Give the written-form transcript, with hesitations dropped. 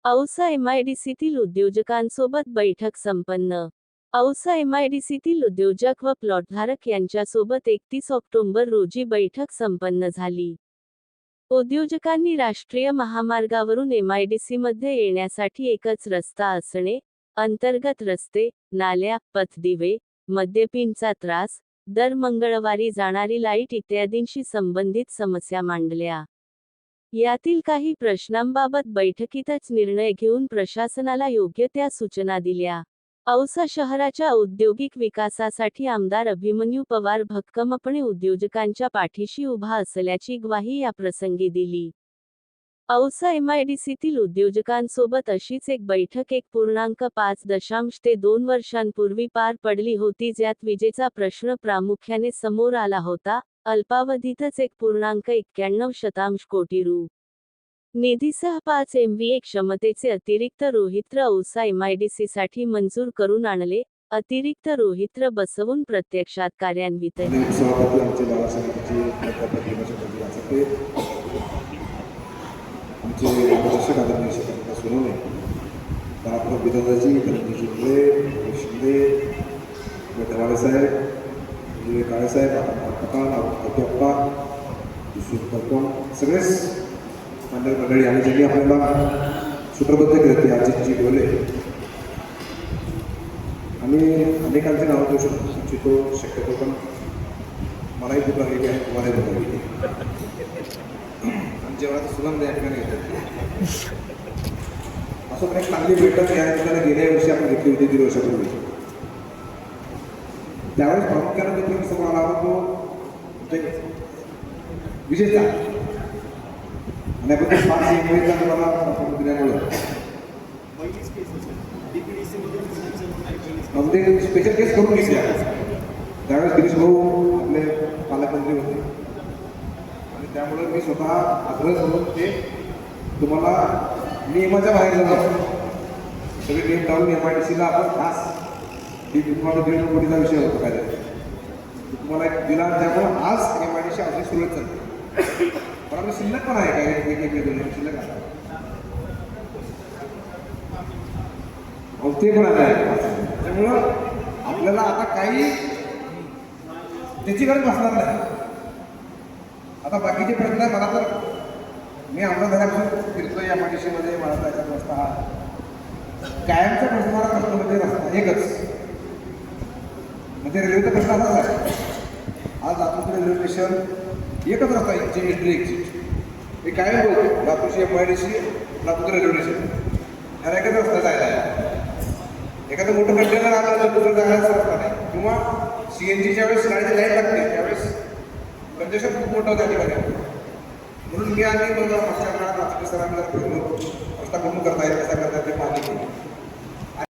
औसा एमआयडीसीतील उद्योजकांसोबत बैठक संपन्न. औसा एमआयडीसीतील उद्योजक व प्लॉटधारक यांच्यासोबत 31 ऑक्टोबर रोजी बैठक संपन्न झाली. उद्योजकांनी राष्ट्रीय महामार्गावरून एमआयडीसीमध्ये येण्यासाठी एकच रस्ता असणे, अंतर्गत रस्ते, नाल्या, पथदिवे, मद्यपींचा त्रास, दर मंगळवारी जाणारी लाईट इत्यादींशी संबंधित समस्या मांडल्या. यातील काही प्रश्नांबाबत बैठकीतच निर्णय घेऊन प्रशासनाला योग्य त्या सूचना दिल्या. औसा शहराच्या औद्योगिक विकासासाठी आमदार अभिमन्यू पवार भक्कमपणे उद्योजकांच्या पाठीशी उभा असल्याची ग्वाही याप्रसंगी दिली. औसा एमआयडीसीतील उद्योजकांसोबत अशीच एक बैठक 1.5 ते 2 वर्षांपूर्वी पार पडली होती, ज्यात विजेचा प्रश्न प्रामुख्याने समोर आला होता. अल्पावधीतच 1.91 कोटी रु. निधीसह 5 MVA क्षमतेचे अतिरिक्त रोहित्र औसा एमआयडीसीसाठी मंजूर करून आणले. अतिरिक्त रोहित्र बसवून प्रत्यक्षात कार्यान्वित. सगळेच मंडळी आणि ज्यांनी आपल्याला सूत्रबद्ध केले ते अजितजी बोले आणि अनेकांचे नाव देऊ इच्छितो शक्यतो, पण मलाही दुःख लागलेली आहे, तुम्हालाही दुःख लागलेली आणि जेव्हा सुगंध या ठिकाणी येतात असं पण एक चांगली बैठक या ठिकाणी गेल्या वर्षी आपण घेतली होती 3 वर्षापूर्वी. त्यावेळेस प्रामुख्याने देखील समोर आला होतो विजेचा आणि आपण 5 MVA तुम्हाला दिल्यामुळे स्पेशल केस करून घेतली. त्यावेळेस गिरीश भाऊ आपले पालकमंत्री होते आणि त्यामुळे मी स्वतः आग्रह करून ते तुम्हाला नियमाच्या बाहेर जाणार सगळे नियम लावून एमआयडीसीला आपण खास तुम्हाला 1.5 कोटीचा विषय होता काय तुम्हाला एक दिला. त्यामुळे आज एमआयडीसी अजून सुरुवात चालते, पण आपलं शिल्लक पण आहे काय शिल्लक आहे ते पण आहे. त्यामुळं आपल्याला आता काही त्याची गरज भासणार नाही. आता बाकीचे प्रश्न आहे, मला तर मी आमदार झाल्यापासून फिरतो या एमआयडीसीमध्ये, मला त्याच्यात रस्ता हा कायमचा प्रश्न मला प्रश्न म्हणजे रस्ता एकच म्हणजे रेल्वेचा प्रश्न असाच आहे. आज लातूरचं रेल्वे स्टेशन एकच रस्ता एंट्री एक्झिट मी कायम बोलतो लातूरची एमआयडीसी लातूरचं रेल्वे स्टेशन ह्याला एकच रस्ता जायला आहे. एखादं मोठं कंटेनर आलं तर दुसरं जायलाच रस्ता नाही, किंवा CNGच्या वेळेस गाडीची लाईन लागते त्यावेळेस कंजेशन खूप मोठं त्या ठिकाणी. म्हणून मी आणि माझ्या राजकीय सरांना रस्ता पूर्ण करता येईल कसा करता ते पाहिजे.